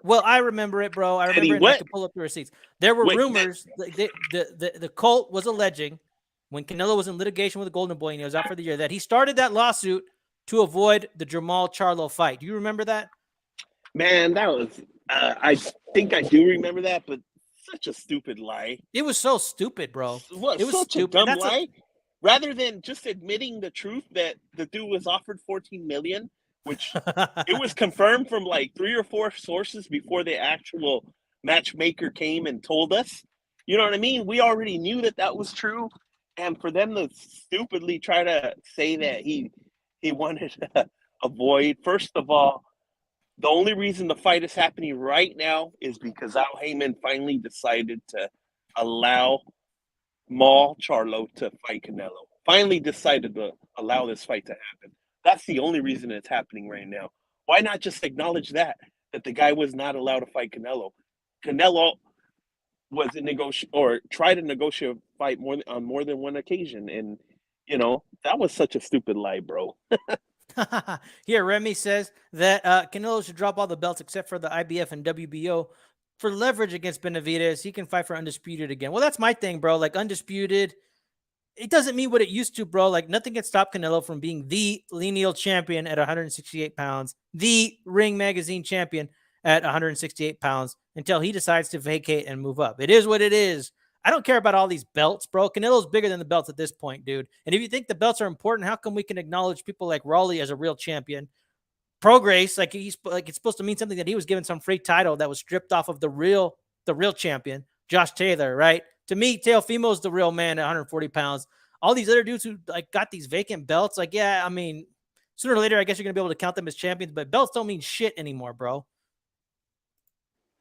Well, I remember it, bro. I remember it. I could pull up the receipts. There were rumors. The cult was alleging when Canelo was in litigation with the Golden Boy and he was out for the year that he started that lawsuit to avoid the Jermall Charlo fight. Do you remember that? Man, that was. I think I do remember that, but such a stupid lie. It was so stupid, bro. It was such stupid. A dumb lie. Rather than just admitting the truth that the dude was offered $14 million, which it was confirmed from like 3 or 4 sources before the actual matchmaker came and told us. You know what I mean? We already knew that was true, and for them to stupidly try to say that he wanted to avoid. First of all, the only reason the fight is happening right now is because Al Heyman finally decided to allow Maul Charlo to fight Canelo. Finally decided to allow this fight to happen. That's the only reason it's happening right now. Why not just acknowledge that the guy was not allowed to fight Canelo? Canelo was tried to negotiate a fight on more than one occasion, and that was such a stupid lie, bro. Here, Remy says that Canelo should drop all the belts except for the IBF and WBO for leverage against Benavidez. He can fight for undisputed again. Well, that's my thing, bro. Like undisputed, it doesn't mean what it used to, bro. Like nothing can stop Canelo from being the lineal champion at 168 pounds, the Ring Magazine champion at 168 pounds until he decides to vacate and move up. It is what it is. I don't care about all these belts, bro. Canelo's bigger than the belts at this point, dude. And if you think the belts are important, how come we can acknowledge people like Raleigh as a real champion? Prograis, like it's supposed to mean something that he was given some free title that was stripped off of the real champion, Josh Taylor, right? To me, Teofimo's the real man at 140 pounds. All these other dudes who like got these vacant belts, like, yeah, I mean, sooner or later, I guess you're gonna be able to count them as champions, but belts don't mean shit anymore, bro.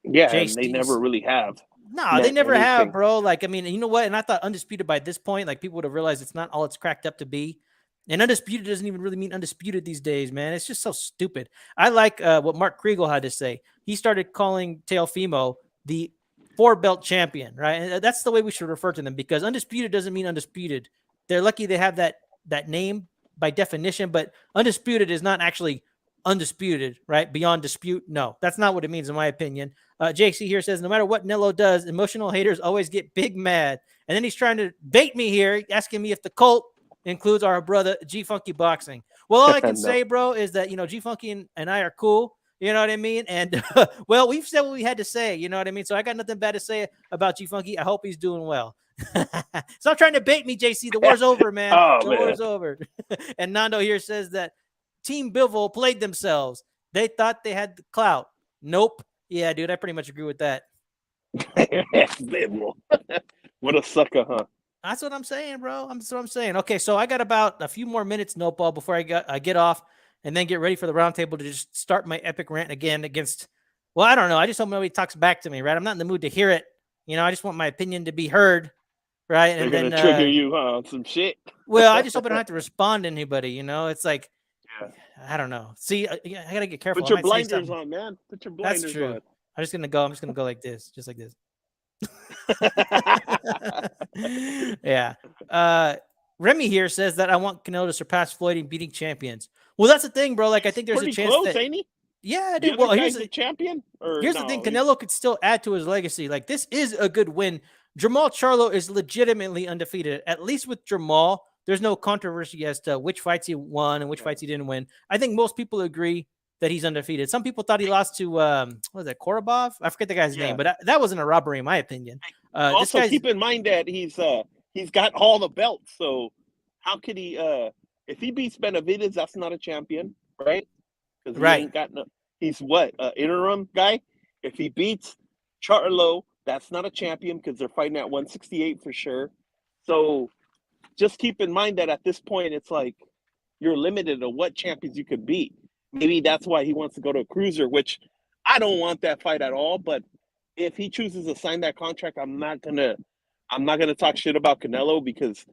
Yeah, and they JC's never really have no, they meant never have, anything. bro. Like, I mean, you know what? And I thought undisputed by this point, like people would have realized it's not all it's cracked up to be. And undisputed doesn't even really mean undisputed these days, man. It's just so stupid. I like what Mark Kriegel had to say. He started calling Teofimo the four-belt champion, right? And that's the way we should refer to them because undisputed doesn't mean undisputed. They're lucky they have that name by definition, but undisputed is not actually undisputed, right? Beyond dispute. No, that's not what it means, in my opinion. JC here says, no matter what Nello does, emotional haters always get big mad. And then he's trying to bait me here, asking me if the cult includes our brother G Funky Boxing. Well, all I can say, bro, is that, G Funky and I are cool. You know what I mean? And, well, we've said what we had to say. You know what I mean? So I got nothing bad to say about G Funky. I hope he's doing well. Stop trying to bait me, JC. The war's over, man. War's over. And Nando here says that Team Bivol played themselves. They thought they had the clout. Nope. Yeah, dude, I pretty much agree with that. Bivol. What a sucker, huh? That's what I'm saying, bro. That's what I'm saying. Okay, so I got about a few more minutes, Nopal, before I get off and then get ready for the roundtable to just start my epic rant again against, well, I don't know. I just hope nobody talks back to me, right? I'm not in the mood to hear it. I just want my opinion to be heard, right? They're going to trigger you, huh, on some shit. Well, I just hope I don't have to respond to anybody, It's like, yeah. I don't know. See, I got to get careful. Put your blinders on, man. Put your blinders That's true. on. I'm just going to go like this, just like this. Yeah. Remy here says that I want Canelo to surpass Floyd in beating champions. Well, that's the thing, bro. Like, I think there's a chance close, that, ain't he? Yeah, dude. Well, here's the champion. Here's the thing: Canelo could still add to his legacy. Like, this is a good win. Jamal Charlo is legitimately undefeated. At least with Jamal, there's no controversy as to which fights he won and which fights he didn't win. I think most people agree that he's undefeated. Some people thought he lost to what was that, Korobov? I forget the guy's name, but that wasn't a robbery in my opinion. Also, keep in mind that he's got all the belts. So how could he? If he beats Benavidez, that's not a champion, right? Because he ain't got no. He's what, interim guy? If he beats Charlo, that's not a champion because they're fighting at 168 for sure. So just keep in mind that at this point, it's like you're limited to what champions you could beat. Maybe that's why he wants to go to a cruiser, which I don't want that fight at all. But if he chooses to sign that contract, I'm not gonna talk shit about Canelo because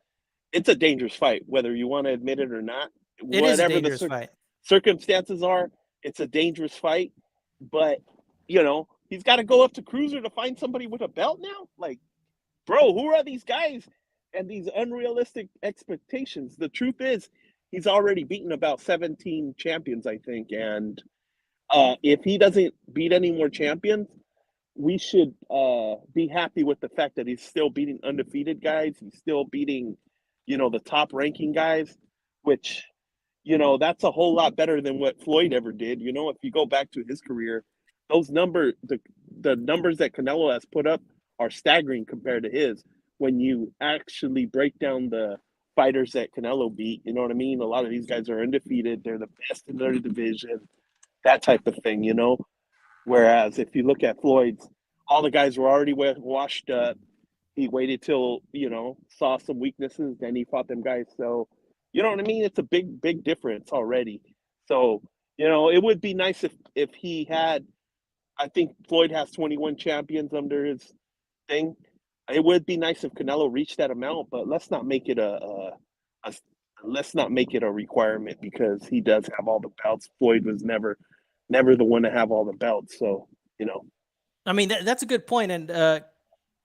it's a dangerous fight, whether you want to admit it or not. It is a dangerous fight. Circumstances are, it's a dangerous fight, but he's got to go up to cruiser to find somebody with a belt now. Like, bro, who are these guys and these unrealistic expectations? The truth is, he's already beaten about 17 champions, I think, and if he doesn't beat any more champions, we should be happy with the fact that he's still beating undefeated guys. He's still beating, the top ranking guys, which. That's a whole lot better than what Floyd ever did. If you go back to his career, those numbers, the numbers that Canelo has put up are staggering compared to his. When you actually break down the fighters that Canelo beat, you know what I mean? A lot of these guys are undefeated. They're the best in their division, that type of thing, Whereas if you look at Floyd's, all the guys were already washed up. He waited till, saw some weaknesses, then he fought them guys. So, you know what I mean? It's a big, big difference already. So, it would be nice if he had, I think Floyd has 21 champions under his thing. It would be nice if Canelo reached that amount, but let's not make it let's not make it a requirement because he does have all the belts. Floyd was never the one to have all the belts. So, I mean, that's a good point. And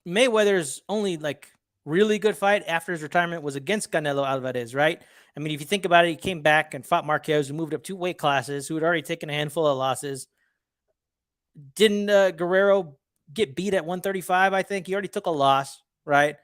Mayweather's only like really good fight after his retirement was against Canelo Alvarez, right? I mean, if you think about it, he came back and fought Marquez, who moved up 2 weight classes, who had already taken a handful of losses. Didn't Guerrero get beat at 135? I think he already took a loss, right?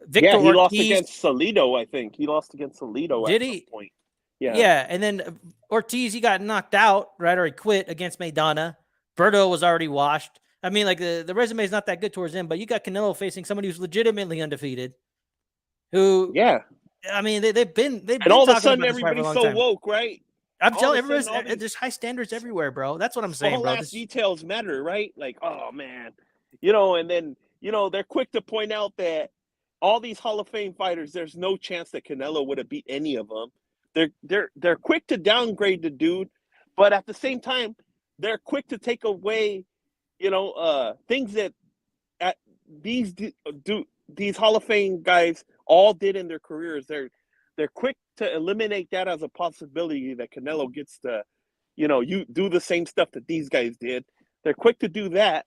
Yeah, Victor he lost Ortiz, against Salido, I think. He lost against Salido did at some he? point. Yeah. Yeah, and then Ortiz, he got knocked out, right, or he quit against Maidana. Berto was already washed. I mean, like the resume is not that good towards him, but you got Canelo facing somebody who's legitimately undefeated. Who, Yeah. I mean, they've been And all of a talking sudden about this fight for a everybody's long so time. woke, right? I'm All telling of a sudden, everybody, there's high standards everywhere, bro. That's what I'm saying, small bro. ass details matter, right? Like, oh man, you know, and then they're quick to point out that all these Hall of Fame fighters, there's no chance that Canelo would have beat any of them. They're quick to downgrade the dude, but at the same time, they're quick to take away, things that at these Hall of Fame guys all did in their careers. They're quick to eliminate that as a possibility that Canelo gets to, you do the same stuff that these guys did. They're quick to do that,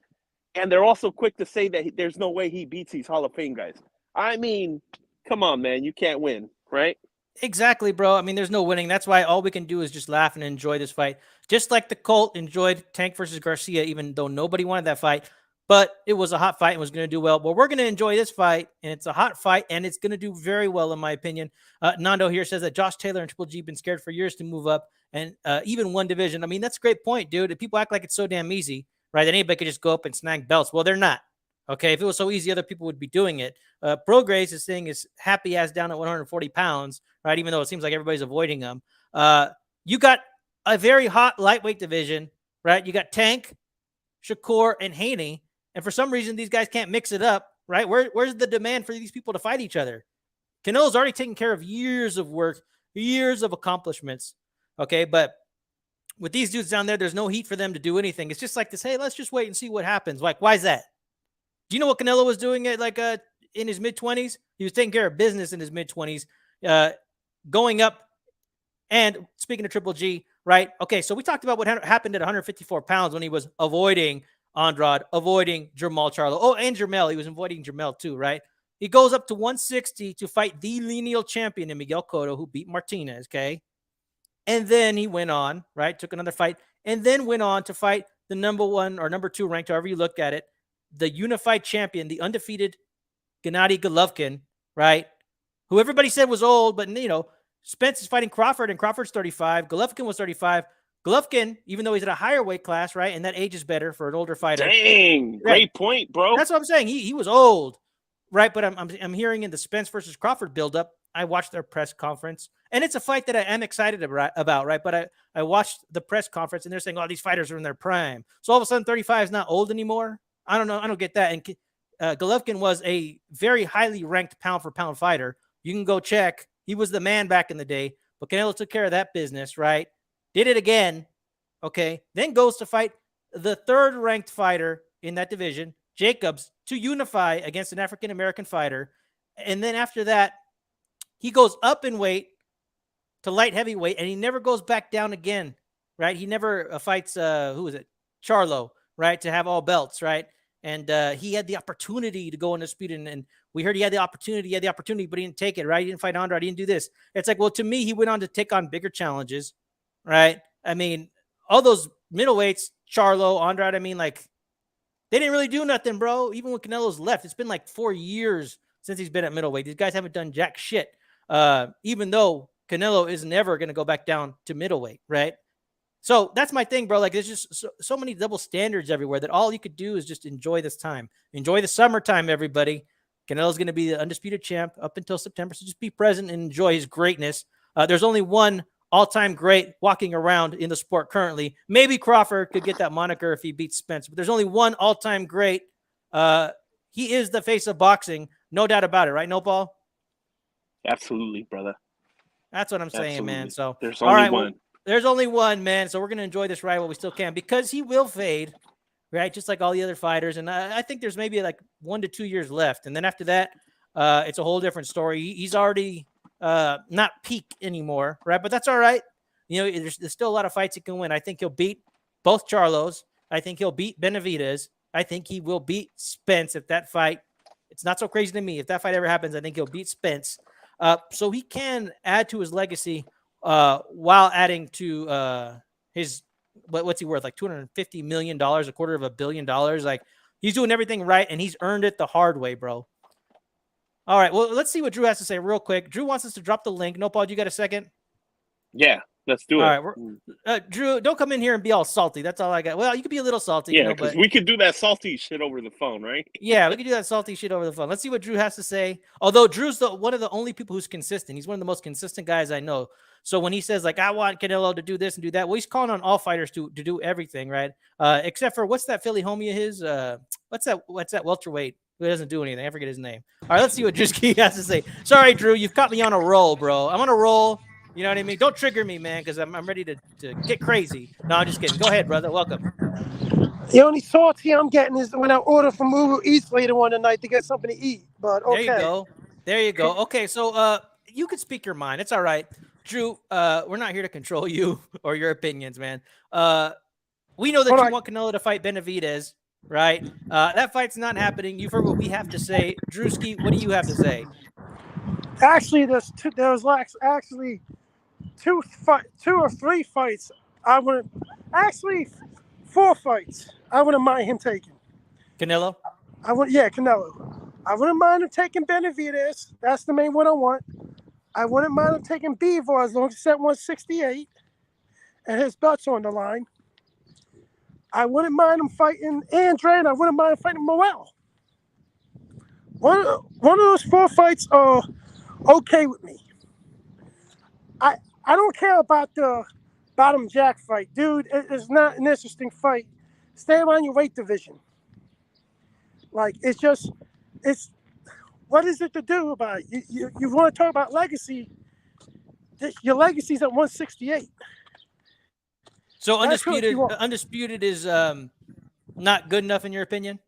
and they're also quick to say that there's no way he beats these Hall of Fame guys. I mean, come on, man, you can't win, right? Exactly, bro. I mean, there's no winning. That's why all we can do is just laugh and enjoy this fight. Just like the Colt enjoyed Tank versus Garcia, even though nobody wanted that fight. But it was a hot fight and was going to do well. But we're going to enjoy this fight, and it's a hot fight, and it's going to do very well, in my opinion. Nando here says that Josh Taylor and Triple G have been scared for years to move up and even one division. I mean, that's a great point, dude. People act like it's so damn easy, right? That anybody could just go up and snag belts. Well, they're not. Okay, if it was so easy, other people would be doing it. Prograis is saying is happy ass down at 140 pounds, right? Even though it seems like everybody's avoiding him. You got a very hot lightweight division, right? You got Tank, Shakur, and Haney. And for some reason, these guys can't mix it up, right? Where's the demand for these people to fight each other? Canelo's already taken care of years of work, years of accomplishments. Okay, but with these dudes down there, there's no heat for them to do anything. It's just like this, hey, let's just wait and see what happens. Like, why is that? Do you know what Canelo was doing at in his mid-20s? He was taking care of business in his mid-20s, going up. And speaking of Triple G, right? Okay, so we talked about what happened at 154 pounds when he was avoiding Andrade, avoiding Jermall Charlo. Oh, and Jermell. He was avoiding Jermell too, right? He goes up to 160 to fight the lineal champion in Miguel Cotto, who beat Martinez, okay? And then he went on, right? Took another fight, and then went on to fight the number 1 or number 2 ranked, however you look at it, the unified champion, the undefeated Gennady Golovkin, right? Who everybody said was old, but Spence is fighting Crawford, and Crawford's 35. Golovkin was 35. Golovkin, even though he's at a higher weight class, right, and that age is better for an older fighter. Dang, great point, bro. That's what I'm saying. He was old, right? But I'm hearing in the Spence versus Crawford buildup. I watched their press conference, and it's a fight that I am excited about, right? But I watched the press conference, and they're saying, "Oh, these fighters are in their prime." So all of a sudden, 35 is not old anymore. I don't know. I don't get that. And Golovkin was a very highly ranked pound for pound fighter. You can go check. He was the man back in the day, but Canelo took care of that business, right? Did it again. Okay. Then goes to fight the 3rd ranked fighter in that division, Jacobs, to unify against an African-American fighter. And then after that, he goes up in weight to light heavyweight, and he never goes back down again, right? He never fights, who is it? Charlo, right? To have all belts, right? And he had the opportunity to go undisputed, and we heard he had the opportunity, but he didn't take it, right? He didn't fight Andrade, he didn't do this. It's like, well, to me, he went on to take on bigger challenges, right? I mean, all those middleweights, Charlo, Andrade, I mean, like, they didn't really do nothing, bro. Even when Canelo's left, it's been like 4 years since he's been at middleweight. These guys haven't done jack shit, even though Canelo is never going to go back down to middleweight, right? So that's my thing, bro. Like, there's just so many double standards everywhere that all you could do is just enjoy this time. Enjoy the summertime, everybody. Canelo's going to be the undisputed champ up until September, so just be present and enjoy his greatness. There's only one all-time great walking around in the sport currently. Maybe Crawford could get that moniker if he beats Spence, but there's only one all-time great. He is the face of boxing, no doubt about it, right, No Paul? Absolutely, brother. That's what I'm saying, man. So there's only one. Well, there's only one, man. So we're going to enjoy this ride while we still can, because he will fade, right? Just like all the other fighters. And I think there's maybe like 1 to 2 years left. And then after that, it's a whole different story. He's already not peak anymore, right? But that's all right. There's still a lot of fights he can win. I think he'll beat both Charlos. I think he'll beat Benavidez. I think he will beat Spence if that fight It's not so crazy to me. If that fight ever happens, I think he'll beat Spence. So he can add to his legacy while adding to his what's he worth? Like $250 million, $250 million. Like he's doing everything right, and he's earned it the hard way, bro. All right, well, let's see what Drew has to say real quick. Drew wants us to drop the link. No, Paul, you got a second? Yeah, let's do it. All right, Drew, don't come in here and be all salty. That's all I got. Well, you could be a little salty. Yeah, because we could do that salty shit over the phone, right? Yeah, we could do that salty shit over the phone. Let's see what Drew has to say. Although Drew's one of the only people who's consistent. He's one of the most consistent guys I know. So when he says, like, I want Canelo to do this and do that, well, he's calling on all fighters to do everything, right? Except for, what's that Philly homie of his? What's that welterweight who doesn't do anything? I forget his name. All right, let's see what Drewski has to say. Sorry, Drew, you've caught me on a roll, bro. I'm on a roll. You know what I mean? Don't trigger me, man, because I'm ready to get crazy. No, I'm just kidding. Go ahead, brother. Welcome. The only salty I'm getting is when I order from Uber Eats later on tonight to get something to eat. But okay. There you go. Okay, so you could speak your mind. It's all right. Drew, we're not here to control you or your opinions, man. We know that you want Canelo to fight Benavidez, right? That fight's not happening. You've heard what we have to say. Drewski, what do you have to say? Actually, there was actually two or three fights. Actually 4 fights. I wouldn't mind him taking. Canelo? Canelo. I wouldn't mind him taking Benavidez. That's the main one I want. I wouldn't mind him taking Bivol as long as it's at 168 and his belt's on the line. I wouldn't mind him fighting Andre, and I wouldn't mind him fighting Morel. One of those 4 fights are okay with me. I don't care about the bottom jack fight. Dude, it's not an interesting fight. Stay around your weight division. Like, what is it to do about it? You want to talk about legacy? Your legacy's at 168. So undisputed is not good enough in your opinion?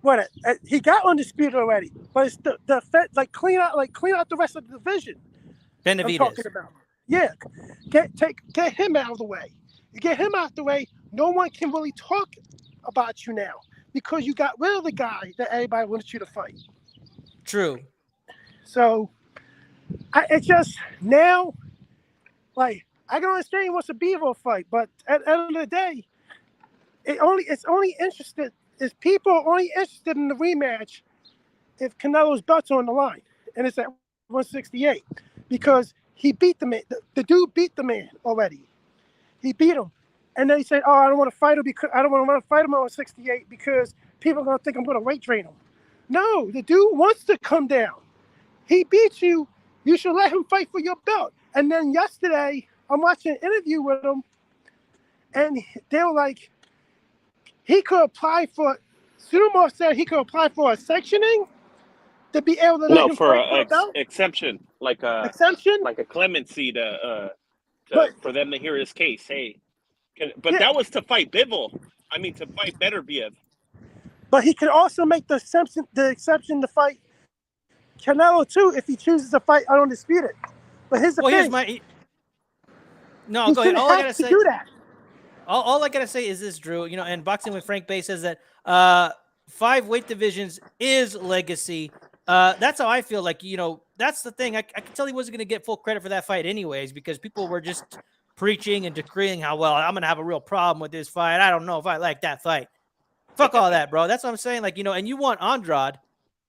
What? He got undisputed already, but it's the clean out the rest of the division. Benavidez. I'm talking about. Yeah, get him out of the way. You get him out of the way, no one can really talk about you now because you got rid of the guy that everybody wants you to fight. True. So, it's just now, like, I can understand he wants a Bivol fight, but at the end of the day, people are only interested in the rematch if Canelo's belt's on the line, and it's at 168 because he beat the man. The dude beat the man already. He beat him, and then he said, "Oh, I don't want to fight him because I don't want to fight him at 168 because people are gonna think I'm gonna weight train him." No, the dude wants to come down. He beat you. You should let him fight for your belt. And then yesterday, I'm watching an interview with him, and they were like, he could apply for. Sudamov said he could apply for a sectioning to be able to let him fight for a belt. Exemption, like a clemency for them to hear his case. Hey, that was to fight Bivol. I mean, to fight Beterbiev. But he could also make the exception to fight Canelo too if he chooses to fight undisputed. But here's the thing. No, go ahead. All I gotta say. Do that. All I gotta say is this, Drew. You know, and Boxing with Frank Bay says that 5 weight divisions is legacy. That's how I feel. Like, you know, that's the thing. I could tell he wasn't going to get full credit for that fight anyways because people were just preaching and decreeing how, well, I'm going to have a real problem with this fight. I don't know if I like that fight. Fuck all that, bro. That's what I'm saying. Like, you know, and you want Andrade,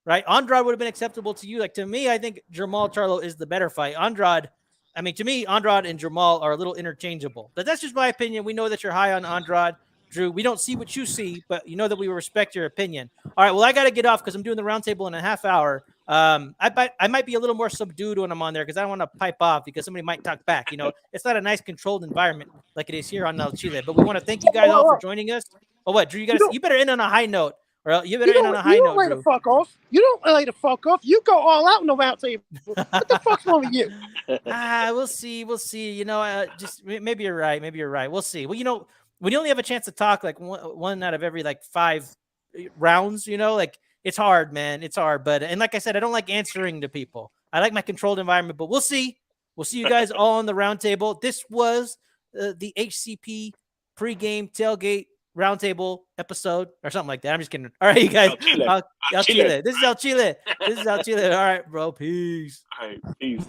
right? Andrade would have been acceptable to you. Like, to me, I think Jamal Charlo is the better fight. To me, Andrade and Jamal are a little interchangeable. But that's just my opinion. We know that you're high on Andrade. Drew, we don't see what you see, but you know that we respect your opinion. All right, well, I got to get off because I'm doing the roundtable in a half hour. I might be a little more subdued when I'm on there because I don't want to pipe off because somebody might talk back. You know, it's not a nice controlled environment like it is here on El Chile. But we want to thank you guys all for joining us. Oh, what, Drew? You better end on a high note. Or you better end on a high note, Drew. You don't lay the fuck off. You don't lay the fuck off. You go all out in the roundtable. What the fuck's wrong with you? We'll see. You know, just maybe you're right. We'll see. Well, you know, when you only have a chance to talk like one out of every like 5 rounds, you know, like it's hard, man. It's hard. But, and like I said, I don't like answering to people. I like my controlled environment, but we'll see. We'll see you guys all on the roundtable. This was the HCP pregame tailgate roundtable episode or something like that. I'm just kidding. All right, you guys. El Chile. El Chile. This is El Chile. This is El Chile. All right, bro. Peace. All right, peace.